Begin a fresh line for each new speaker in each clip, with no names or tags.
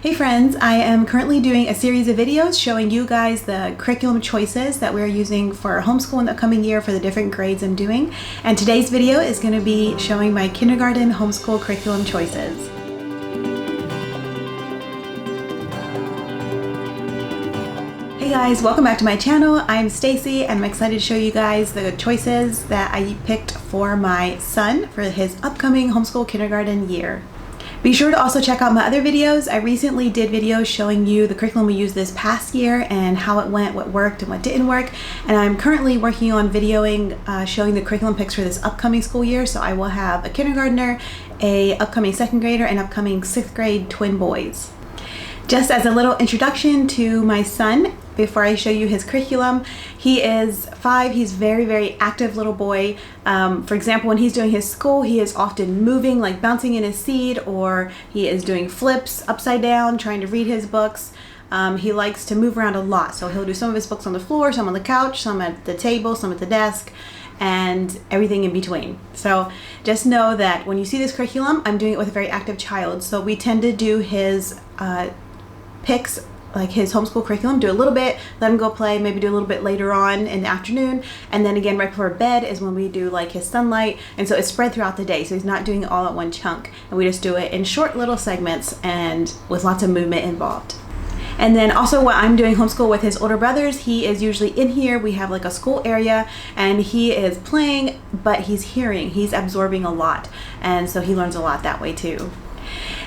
Hey friends, I am currently doing a series of videos showing you guys the curriculum choices that we're using for homeschool in the upcoming year for the different grades I'm doing. And today's video is going to be showing my kindergarten homeschool curriculum choices. Hey guys, welcome back to my channel. I'm Stacey and I'm excited to show you guys the choices that I picked for my son for his upcoming homeschool kindergarten year. Be sure to also check out my other videos. I recently did videos showing you the curriculum we used this past year and how it went, what worked and what didn't work. And I'm currently working on videoing, showing the curriculum picks for this upcoming school year. So I will have a kindergartner, a upcoming second grader, and upcoming 6th grade twin boys. Just as a little introduction to my son, before I show you his curriculum, he is 5. He's very, very active little boy. For example, when he's doing his school, he is often moving, like bouncing in his seat, or he is doing flips upside down, trying to read his books. He likes to move around a lot. So he'll do some of his books on the floor, some on the couch, some at the table, some at the desk, and everything in between. So just know that when you see this curriculum, I'm doing it with a very active child. So we tend to do his picks, like his homeschool curriculum, do a little bit, let him go play, maybe do a little bit later on in the afternoon, and then again right before bed is when we do like his Sonlight. And so it's spread throughout the day, so he's not doing it all at one chunk, and we just do it in short little segments and with lots of movement involved. And then also when I'm doing homeschool with his older brothers, he is usually in here. We have like a school area and he is playing, but he's hearing, he's absorbing a lot, and so he learns a lot that way too.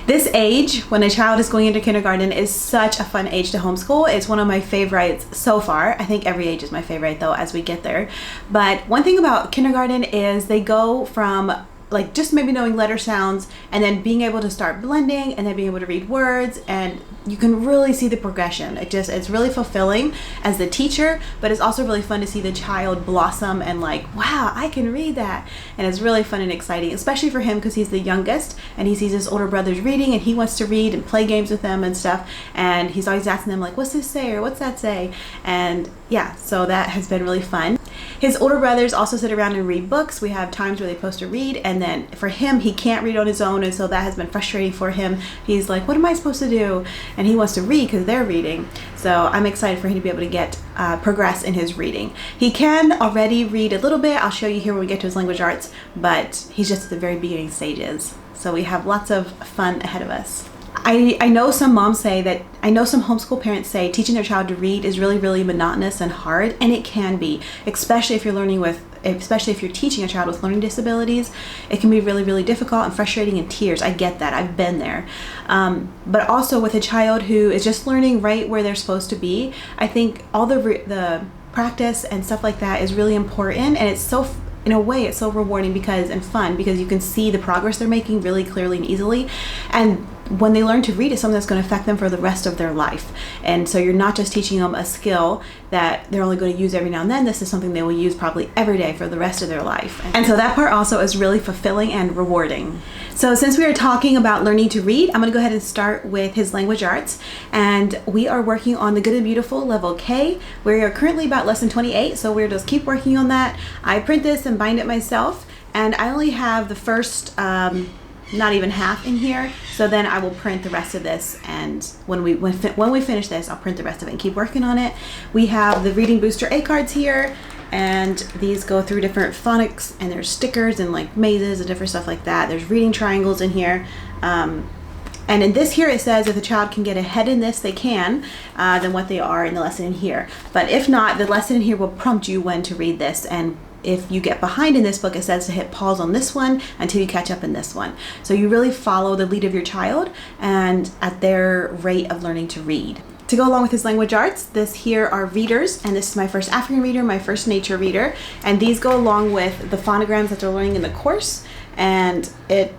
This age, when a child is going into kindergarten, is such a fun age to homeschool. It's one of my favorites so far. I think every age is my favorite though as we get there. But one thing about kindergarten is they go from like just maybe knowing letter sounds and then being able to start blending and then being able to read words, and you can really see the progression. It's really fulfilling as the teacher, but it's also really fun to see the child blossom and like, wow, I can read that. And it's really fun and exciting, especially for him because he's the youngest and he sees his older brothers reading and he wants to read and play games with them and stuff. And he's always asking them like, what's this say or what's that say? And yeah, so that has been really fun. His older brothers also sit around and read books. We have times where they're supposed to read, and then for him, he can't read on his own, and so that has been frustrating for him. He's like, what am I supposed to do? And he wants to read because they're reading. So I'm excited for him to be able to get progress in his reading. He can already read a little bit. I'll show you here when we get to his language arts, but he's just at the very beginning stages. So we have lots of fun ahead of us. I know some moms say that, I know some homeschool parents say teaching their child to read is really, really monotonous and hard, and it can be, especially if you're teaching a child with learning disabilities. It can be really, really difficult and frustrating and tears. I get that. I've been there. But also with a child who is just learning right where they're supposed to be, I think all the practice and stuff like that is really important, and it's so, in a way, it's so rewarding and fun because you can see the progress they're making really clearly and easily. And when they learn to read, it's something that's going to affect them for the rest of their life. And so you're not just teaching them a skill that they're only going to use every now and then. This is something they will use probably every day for the rest of their life. And so that part also is really fulfilling and rewarding. So since we are talking about learning to read, I'm going to go ahead and start with his language arts. And we are working on the Good and Beautiful level K. We are currently about lesson 28, so we'll just keep working on that. I print this and bind it myself, and I only have the first not even half in here, so then I will print the rest of this, and when we finish this, I'll print the rest of it and keep working on it. We have the Reading Booster A cards here, and these go through different phonics, and there's stickers and like mazes and different stuff like that. There's reading triangles in here, and in this here it says if the child can get ahead in this, they can, than what they are in the lesson in here. But if not, the lesson in here will prompt you when to read this, and if you get behind in this book, it says to hit pause on this one until you catch up in this one. So you really follow the lead of your child and at their rate of learning to read. To go along with his language arts, this here are readers, and this is my first African reader, my first nature reader, and these go along with the phonograms that they're learning in the course, and it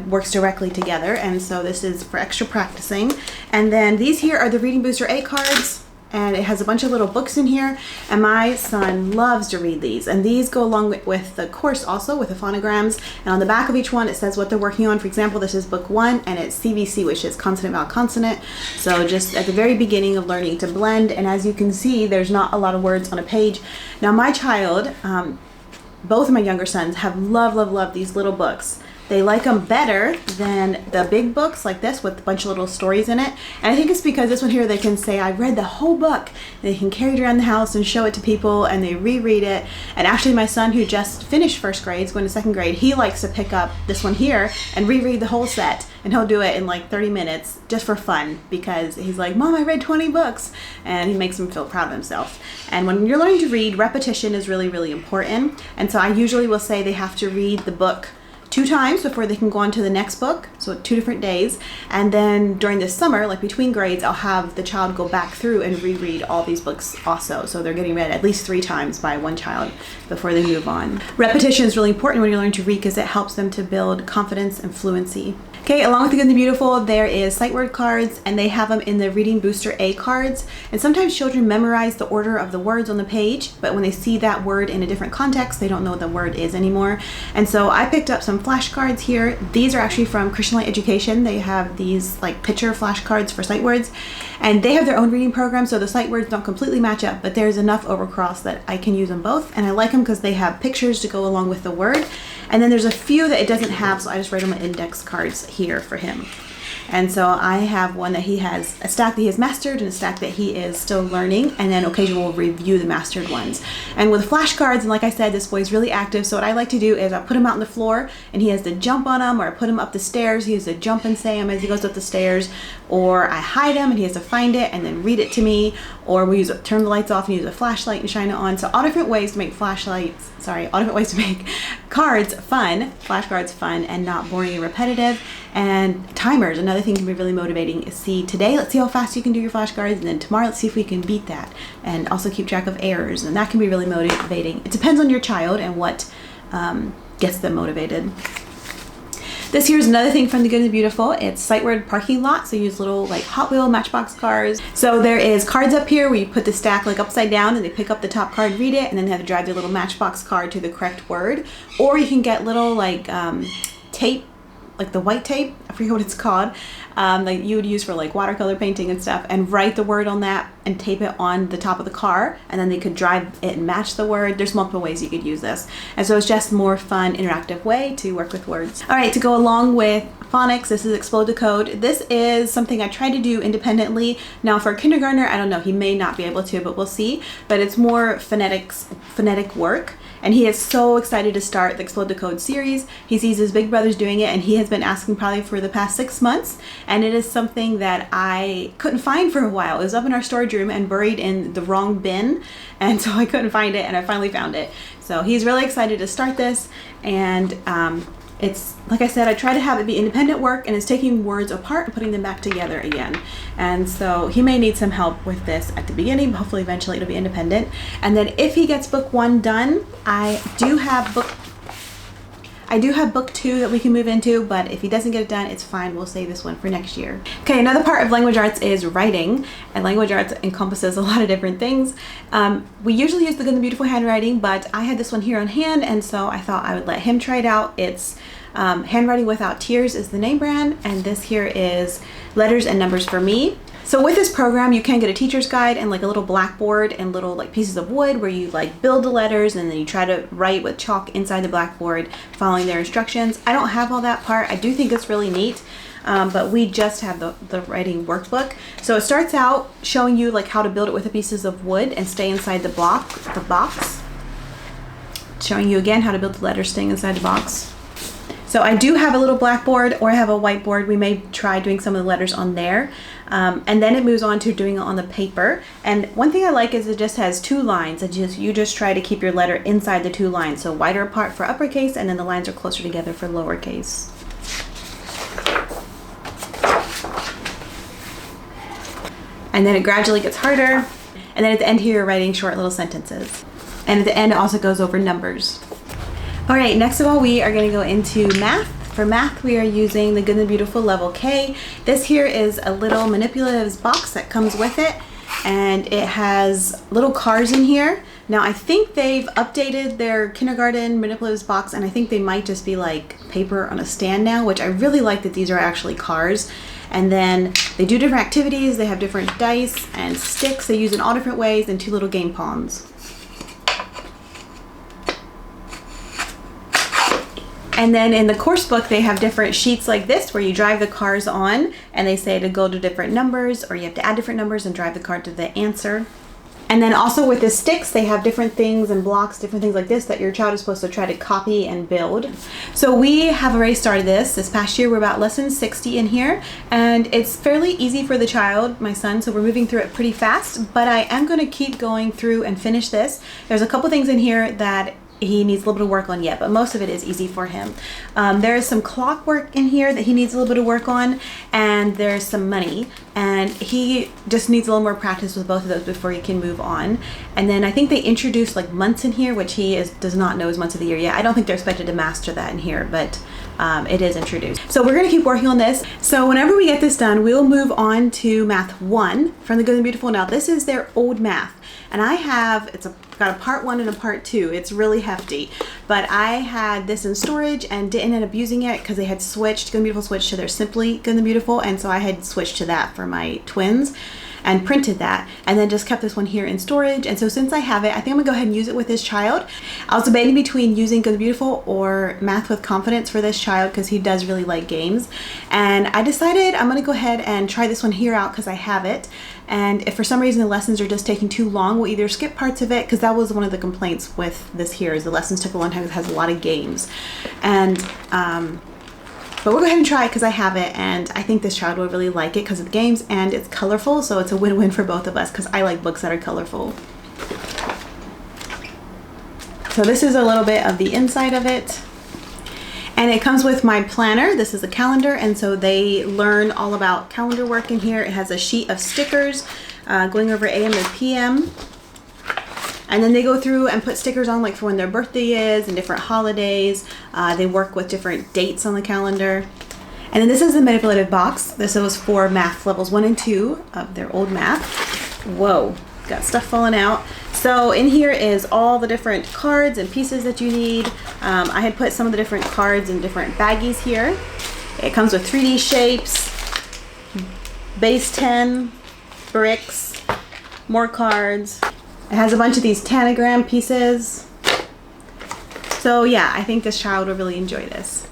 works directly together, and so this is for extra practicing. And then these here are the Reading Booster A cards, and it has a bunch of little books in here, and my son loves to read these, and these go along with the course also, with the phonograms, and on the back of each one it says what they're working on. For example, this is book 1, and it's CVC, which is consonant vowel consonant, so just at the very beginning of learning to blend. And as you can see, there's not a lot of words on a page. Now my child, both of my younger sons have loved these little books. they like them better than the big books like this with a bunch of little stories in it. And I think it's because this one here, they can say, I read the whole book. They can carry it around the house and show it to people, and they reread it. And actually my son, who just finished first grade, is going to second grade, he likes to pick up this one here and reread the whole set. And he'll do it in like 30 minutes just for fun, because he's like, Mom, I read 20 books. And he makes him feel proud of himself. And when you're learning to read, repetition is really, really important. And so I usually will say they have to read the book 2 times before they can go on to the next book, so 2 different days. And then during the summer, like between grades, I'll have the child go back through and reread all these books also. So they're getting read at least 3 times by one child before they move on. Repetition is really important when you're learning to read, because it helps them to build confidence and fluency. Okay, along with the Good and the Beautiful, there is sight word cards, and they have them in the Reading Booster A cards. And sometimes children memorize the order of the words on the page, but when they see that word in a different context, they don't know what the word is anymore. And so I picked up some flashcards here. These are actually from Christian Light Education. They have these like picture flashcards for sight words, and they have their own reading program, so the sight words don't completely match up, but there's enough overcross that I can use them both. And I like them because they have pictures to go along with the word. And then there's a few that it doesn't have, so I just write them on index cards here for him. And so I have one that he has, a stack that he has mastered and a stack that he is still learning, and then occasionally we'll review the mastered ones. And with flashcards, and like I said, this boy's really active, so what I like to do is I put him out on the floor and he has to jump on them, or I put him up the stairs, he has to jump and say them as he goes up the stairs, or I hide him and he has to find it and then read it to me, or we turn the lights off and use a flashlight and shine it on. So all different ways to make all different ways to make cards fun, flashcards fun, and not boring and repetitive. And timers, another thing can be really motivating, is today, let's see how fast you can do your flashcards, and then tomorrow, let's see if we can beat that. And also keep track of errors, and that can be really motivating. It depends on your child and what gets them motivated. This here is another thing from the Good and the Beautiful. It's sight word parking lot, so you use little like Hot Wheel Matchbox cars. So there is cards up here where you put the stack like upside down, and they pick up the top card, read it, and then they have to drive their little Matchbox card to the correct word. Or you can get little like tape, like the white tape, I forget what it's called, like you would use for like watercolor painting and stuff, and write the word on that and tape it on the top of the car, and then they could drive it and match the word. There's multiple ways you could use this. And so it's just more fun, interactive way to work with words. All right, to go along with phonics, this is Explode the Code. This is something I try to do independently. Now for a kindergartner, I don't know, he may not be able to, but we'll see. But it's more phonetic work. And he is so excited to start the Explode the Code series. He sees his big brothers doing it, and he has been asking probably for the past 6 months. And it is something that I couldn't find for a while. It was up in our storage room and buried in the wrong bin. And so I couldn't find it, and I finally found it. So he's really excited to start this. And it's, like I said, I try to have it be independent work, and it's taking words apart and putting them back together again. And so he may need some help with this at the beginning, but hopefully eventually it'll be independent. And then if he gets book 1 done, I do have book 2 that we can move into, but if he doesn't get it done, it's fine. We'll save this one for next year. Okay, another part of language arts is writing, and language arts encompasses a lot of different things. We usually use the Good and the Beautiful handwriting, but I had this one here on hand, and so I thought I would let him try it out. It's Handwriting Without Tears is the name brand, and this here is Letters and Numbers for Me. So with this program, you can get a teacher's guide and like a little blackboard and little like pieces of wood where you like build the letters, and then you try to write with chalk inside the blackboard following their instructions. I don't have all that part. I do think it's really neat, but we just have the writing workbook. So it starts out showing you like how to build it with the pieces of wood and stay inside the box. Showing you again how to build the letters staying inside the box. So I do have a little blackboard, or I have a whiteboard. We may try doing some of the letters on there. And then it moves on to doing it on the paper. And one thing I like is it just has 2 lines. You just try to keep your letter inside the 2 lines. So wider apart for uppercase, and then the lines are closer together for lowercase. And then it gradually gets harder. And then at the end here, you're writing short little sentences. And at the end, it also goes over numbers. All right, next of all, we are going to go into math. For math, we are using the Good and the Beautiful Level K. This here is a little manipulatives box that comes with it, and it has little cars in here. Now, I think they've updated their kindergarten manipulatives box, and I think they might just be like paper on a stand now, which I really like that these are actually cars. And then they do different activities. They have different dice and sticks they use in all different ways, and 2 little game pawns. And then in the course book, they have different sheets like this where you drive the cars on and they say to go to different numbers, or you have to add different numbers and drive the car to the answer. And then also with the sticks, they have different things and blocks, different things like this that your child is supposed to try to copy and build. So we have already started this past year. We're about lesson 60 in here, and it's fairly easy for the child, my son, so we're moving through it pretty fast, but I am going to keep going through and finish this. There's a couple things in here that he needs a little bit of work on yet, but most of it is easy for him. There is some clockwork in here that he needs a little bit of work on, and there's some money, and he just needs a little more practice with both of those before he can move on. And then I think they introduced like months in here, which he does not know his months of the year yet. I don't think they're expected to master that in here, but it is introduced. So we're going to keep working on this. So whenever we get this done, we'll move on to Math 1 from the Good and Beautiful. Now this is their old math, and I have, got a part 1 and a part 2. It's really hefty, but I had this in storage and didn't end up using it because they had switched, Good and Beautiful switched to their Simply Good and Beautiful, and so I had switched to that for my twins and printed that, and then just kept this one here in storage. And so since I have it, I think I'm gonna go ahead and use it with this child. I was debating between using Good and Beautiful or Math with Confidence for this child because he does really like games, and I decided I'm gonna go ahead and try this one here out because I have it. And if for some reason the lessons are just taking too long, we'll either skip parts of it, because that was one of the complaints with this here, is the lessons took a long time because it has a lot of games. And but we'll go ahead and try it because I have it, and I think this child will really like it because of the games, and it's colorful, so it's a win-win for both of us because I like books that are colorful. So this is a little bit of the inside of it. And it comes with my planner. This is a calendar, and so they learn all about calendar work in here. It has a sheet of stickers going over AM and PM. And then they go through and put stickers on, like for when their birthday is and different holidays. They work with different dates on the calendar. And then this is the manipulative box. This was for math levels 1 and 2 of their old math. Whoa, got stuff falling out. So in here is all the different cards and pieces that you need. I had put some of the different cards in different baggies here. It comes with 3D shapes, base 10, bricks, more cards. It has a bunch of these tanagram pieces. So yeah, I think this child will really enjoy this.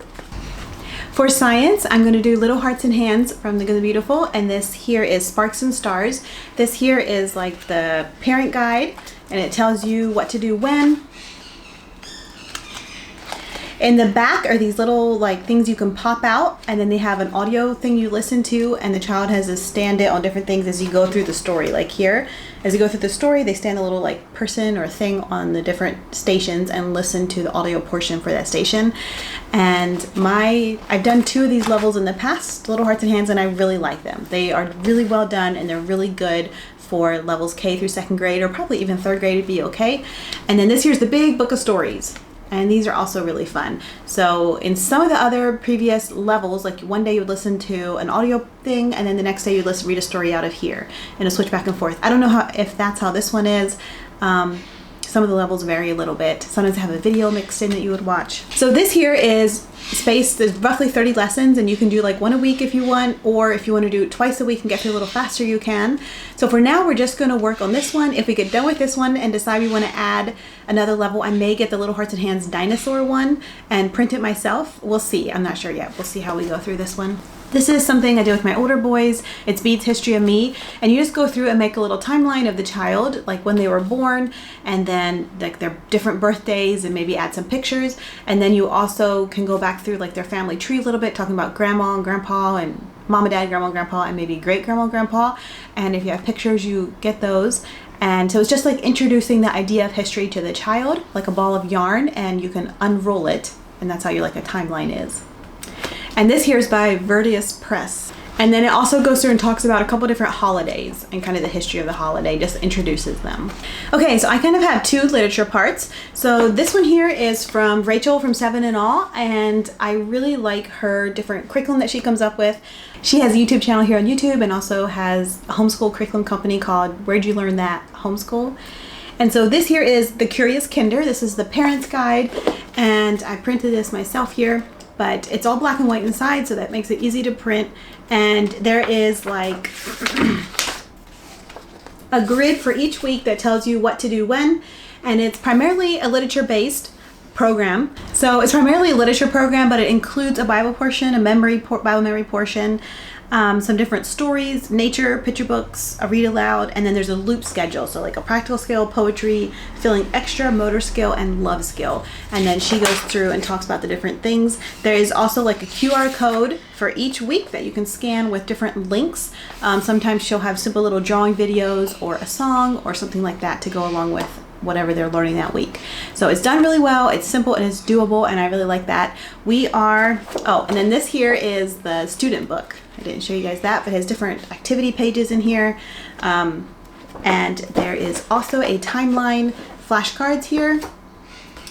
For science, I'm going to do Little Hearts and Hands from the Good and Beautiful, and this here is Sparks and Stars. This here is like the parent guide, and it tells you what to do when. In the back are these little like things you can pop out, and then they have an audio thing you listen to, and the child has to stand it on different things as you go through the story. Like here, as you go through the story, they stand a little like person or thing on the different stations and listen to the audio portion for that station. And I've done 2 of these levels in the past, Little Hearts and Hands, and I really like them. They are really well done, and they're really good for levels K through 2nd grade, or probably even 3rd grade would be okay. And then this here's the big book of stories. And these are also really fun. So in some of the other previous levels, like one day you would listen to an audio thing, and then the next day you'd read a story out of here, and it'll switch back and forth. I don't know if that's how this one is. Some of the levels vary a little bit. Sometimes they have a video mixed in that you would watch. So this here is spaced. There's roughly 30 lessons, and you can do like 1 a week if you want, or if you want to do it twice a week and get through a little faster, you can. So for now, we're just going to work on this one. If we get done with this one and decide we want to add another level, I may get the Little Hearts and Hands dinosaur one and print it myself. We'll see. I'm not sure yet. We'll see how we go through this one. This is something I did with my older boys. It's Beads History of Me, and you just go through and make a little timeline of the child, like when they were born, and then like their different birthdays, and maybe add some pictures. And then you also can go back through like their family tree a little bit, talking about grandma and grandpa, and mom and dad, grandma and grandpa, and maybe great grandma and grandpa. And if you have pictures, you get those. And so it's just like introducing the idea of history to the child, like a ball of yarn, and you can unroll it, and that's how your like a timeline is. And this here is by Verdius Press. And then it also goes through and talks about a couple different holidays and kind of the history of the holiday, just introduces them. Okay, so I kind of have 2 literature parts. So this one here is from Rachel from 7 and All, and I really like her different curriculum that she comes up with. She has a YouTube channel here on YouTube, and also has a homeschool curriculum company called Where'd You Learn That? Homeschool. And so this here is The Curious Kinder. This is the parent's guide, and I printed this myself here. But it's all black and white inside, so that makes it easy to print. And there is like a grid for each week that tells you what to do when. And it's primarily a literature based, program. So it's primarily a literature program, but it includes a Bible portion, a Bible memory portion, some different stories, nature, picture books, a read aloud, and then there's a loop schedule. So like a practical skill, poetry, feeling extra, motor skill, and love skill. And then she goes through and talks about the different things. There is also like a QR code for each week that you can scan with different links. Sometimes she'll have simple little drawing videos or a song or something like that to go along with whatever they're learning that week. So it's done really well, it's simple and it's doable, and I really like that. And then this here is the student book. I didn't show you guys that, but it has different activity pages in here. And there is also a timeline flashcards here.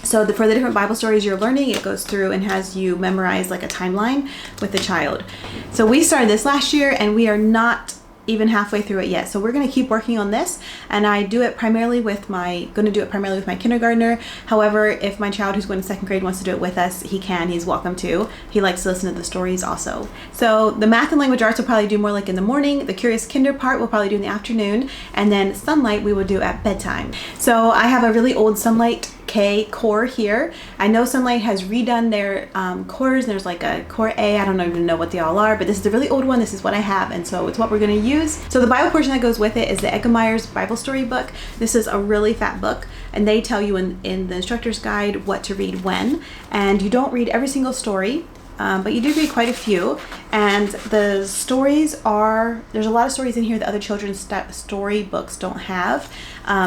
So for the different Bible stories you're learning, it goes through and has you memorize like a timeline with the child. So we started this last year and we are not even halfway through it yet. So we're going to keep working on this, and I do it primarily with my kindergartner. However, if my child who's going to second grade wants to do it with us, he can. He's welcome to. He likes to listen to the stories also. So the math and language arts will probably do more like in the morning. The Curious Kinder part we'll probably do in the afternoon, and then Sonlight we will do at bedtime. So I have a really old Sonlight K core here. I know Sonlight has redone their cores. There's like a core A. I don't even know what they all are, but this is a really old one. This is what I have, and so it's what we're going to use. So the Bible portion that goes with it is the Eggemeyer's Bible Story book. This is a really fat book, and they tell you in the instructor's guide what to read when, and you don't read every single story. But you do read quite a few, and the stories there's a lot of stories in here that other children's story books don't have,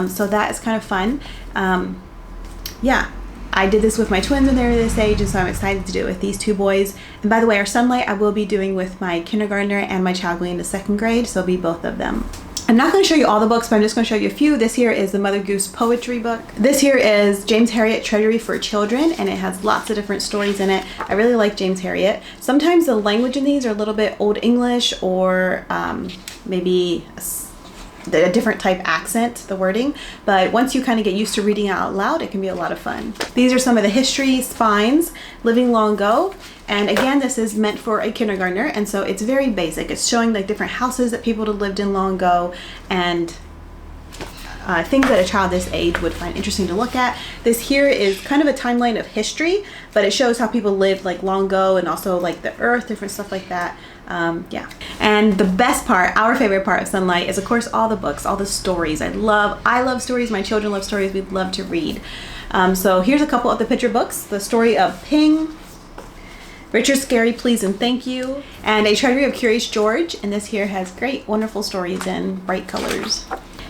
so that is kind of fun. Yeah, I did this with my twins when they were this age, and so I'm excited to do it with these two boys. And by the way, our Sonlight I will be doing with my kindergartner and my child going into second grade, so it'll be both of them. I'm not going to show you all the books, but I'm just going to show you a few. This here is the Mother Goose poetry book. This here is James Herriot Treasury for Children, and it has lots of different stories in it. I really like James Herriot. Sometimes the language in these are a little bit Old English or maybe a different type accent, the wording, but once you kind of get used to reading out loud, it can be a lot of fun. These are some of the history spines, Living Long Ago, and again, this is meant for a kindergartner, and so it's very basic. It's showing like different houses that people had lived in long ago, and things that a child this age would find interesting to look at. This here is kind of a timeline of history, but it shows how people lived like long ago, and also like the earth, different stuff like that. Yeah. And the best part, our favorite part of Sonlight, is of course all the books, all the stories. I love stories. My children love stories. We love to read. So here's a couple of the picture books. The Story of Ping, Richard Scary Please and Thank You, and A Treasury of Curious George. And this here has great, wonderful stories in bright colors.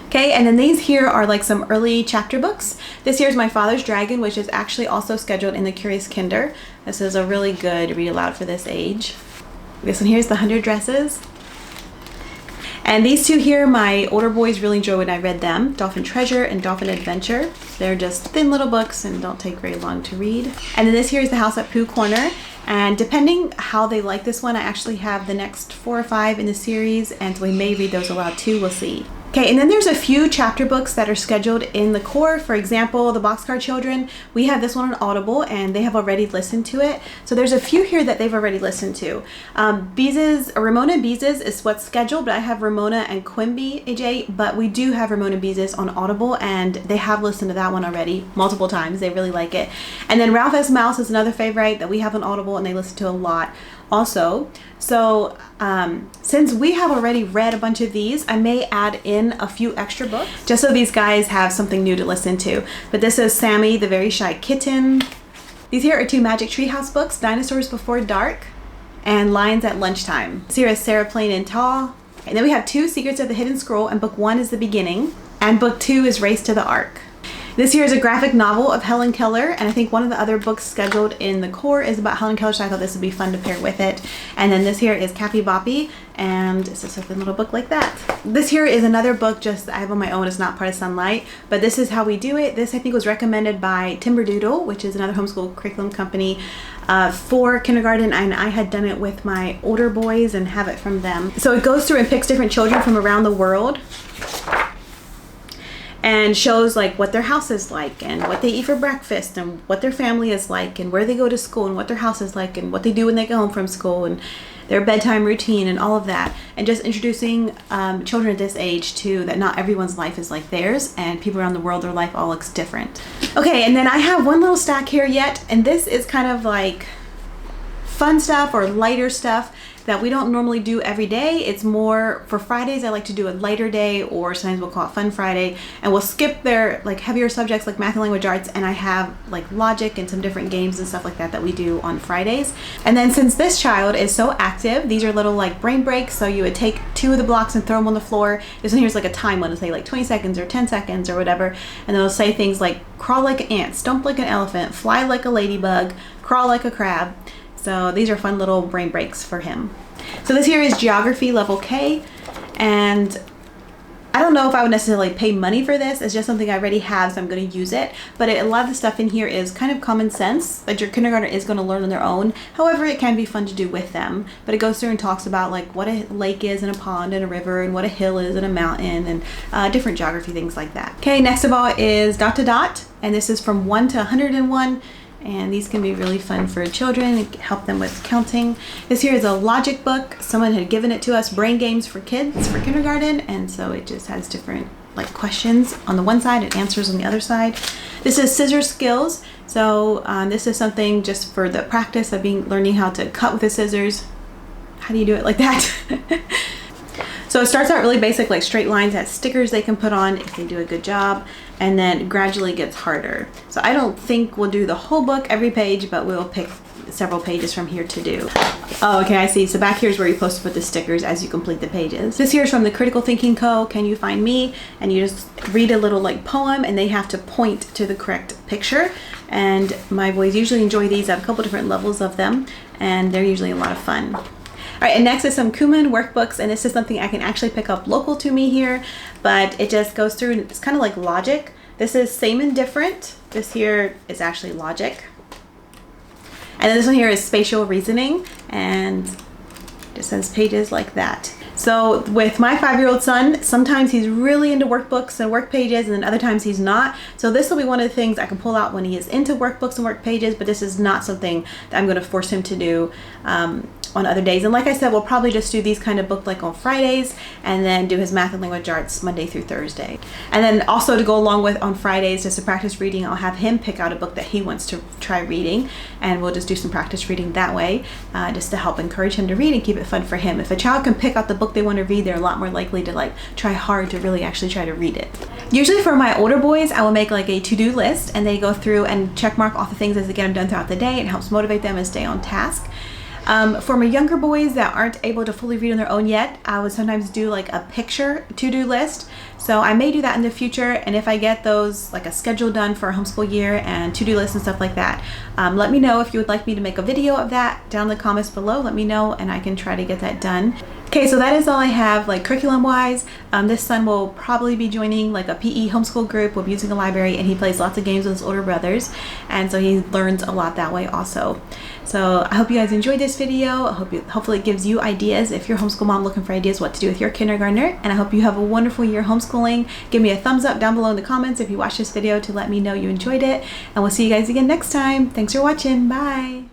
Okay, and then these here are like some early chapter books. This here is My Father's Dragon, which is actually also scheduled in the Curious Kinder. This is a really good read aloud for this age. This one here is The 100 Dresses. And these two here, my older boys really enjoy when I read them, Dolphin Treasure and Dolphin Adventure. They're just thin little books and don't take very long to read. And then this here is The House at Pooh Corner. And depending how they like this one, I actually have the next 4 or 5 in the series, and we may read those aloud too, we'll see. Okay, and then there's a few chapter books that are scheduled in the core. For example, the Boxcar Children, we have this one on Audible, and they have already listened to it. So there's a few here that they've already listened to. Ramona and Beezus is what's scheduled, but I have Ramona and Quimby AJ, but we do have Ramona and Beezus on Audible, and they have listened to that one already multiple times. They really like it. And then Ralph S. Mouse is another favorite that we have on Audible, and they listen to a lot also. So since we have already read a bunch of these, I may add in a few extra books just so these guys have something new to listen to. But this is Sammy the Very Shy Kitten. These here are 2 Magic Treehouse books, Dinosaurs Before Dark and Lions at Lunchtime. This here is Sarah Plain and Tall. And then we have 2 Secrets of the Hidden Scroll, and book 1 is The Beginning, and book 2 is Race to the Ark. This here is a graphic novel of Helen Keller, and I think one of the other books scheduled in the core is about Helen Keller, so I thought this would be fun to pair with it. And then this here is Cappy Boppy, and it's just a thin little book like that. This here is another book just I have on my own. It's not part of Sonlight, but this is how we do it. This I think was recommended by Timberdoodle, which is another homeschool curriculum company for kindergarten, and I had done it with my older boys and have it from them. So it goes through and picks different children from around the world and shows like what their house is like and what they eat for breakfast and what their family is like and where they go to school and what their house is like and what they do when they go home from school. And their bedtime routine and all of that, and just introducing children at this age to that not everyone's life is like theirs, and people around the world, their life all looks different. Okay, and then I have one little stack here yet, and this is kind of like fun stuff or lighter stuff that we don't normally do every day. It's more for Fridays. I like to do a lighter day, or sometimes we'll call it Fun Friday, and we'll skip their like heavier subjects like math and language arts, and I have like logic and some different games and stuff like that that we do on Fridays. And then since this child is so active, these are little like brain breaks. So you would take 2 of the blocks and throw them on the floor. This one here's like a time one to say like 20 seconds or 10 seconds or whatever, and then it'll say things like crawl like an ant, stomp like an elephant, fly like a ladybug, crawl like a crab. So these are fun little brain breaks for him. So this here is Geography Level K, and I don't know if I would necessarily pay money for this. It's just something I already have, so I'm going to use it. But a lot of the stuff in here is kind of common sense that your kindergartner is going to learn on their own. However, it can be fun to do with them. But it goes through and talks about like what a lake is and a pond and a river, and what a hill is and a mountain, and different geography things like that. Okay, next of all is dot to dot, and this is from 1 to 101. And these can be really fun for children, help them with counting. This here is a logic book. Someone had given it to us, brain games for kids for kindergarten, and so it just has different like questions on the one side and answers on the other side. This is scissor skills. So this is something just for the practice of learning how to cut with the scissors. How do you do it like that? So it starts out really basic, like straight lines, has stickers they can put on if they do a good job, and then gradually gets harder. So I don't think we'll do the whole book every page, but we'll pick several pages from here to do. Oh, okay, I see. So back here is where you're supposed to put the stickers as you complete the pages. This here is from the Critical Thinking Co. Can You Find Me? And you just read a little like poem, and they have to point to the correct picture. And my boys usually enjoy these. I have a couple different levels of them, and they're usually a lot of fun. All right, and next is some Kuman workbooks, and this is something I can actually pick up local to me here, but it just goes through, and it's kind of like logic. This is same and different. This here is actually logic. And then this one here is spatial reasoning, and it says pages like that. So with my 5-year-old son, sometimes he's really into workbooks and work pages, and then other times he's not. So this will be one of the things I can pull out when he is into workbooks and work pages, but this is not something that I'm going to force him to do on other days. And like I said, we'll probably just do these kind of book like on Fridays, and then do his math and language arts Monday through Thursday. And then also to go along with on Fridays, just to practice reading, I'll have him pick out a book that he wants to try reading, and we'll just do some practice reading that way, just to help encourage him to read and keep it fun for him. If a child can pick out the book they want to read, they're a lot more likely to like try hard to really actually try to read it. Usually for my older boys, I will make like a to-do list, and they go through and check mark all the things as they get them done throughout the day. It helps motivate them and stay on task. For my younger boys that aren't able to fully read on their own yet, I would sometimes do like a picture to-do list. So I may do that in the future, and if I get those, like a schedule done for a homeschool year and to-do lists and stuff like that, let me know if you would like me to make a video of that down in the comments below. Let me know, and I can try to get that done. Okay, so that is all I have, like curriculum-wise. This son will probably be joining like a PE homeschool group. We'll be using a library, and he plays lots of games with his older brothers, and so he learns a lot that way also. So I hope you guys enjoyed this video. Hopefully it gives you ideas if you're a homeschool mom looking for ideas what to do with your kindergartner, and I hope you have a wonderful year homeschooling. Give me a thumbs up down below in the comments if you watched this video to let me know you enjoyed it, and we'll see you guys again next time. Thanks for watching. Bye.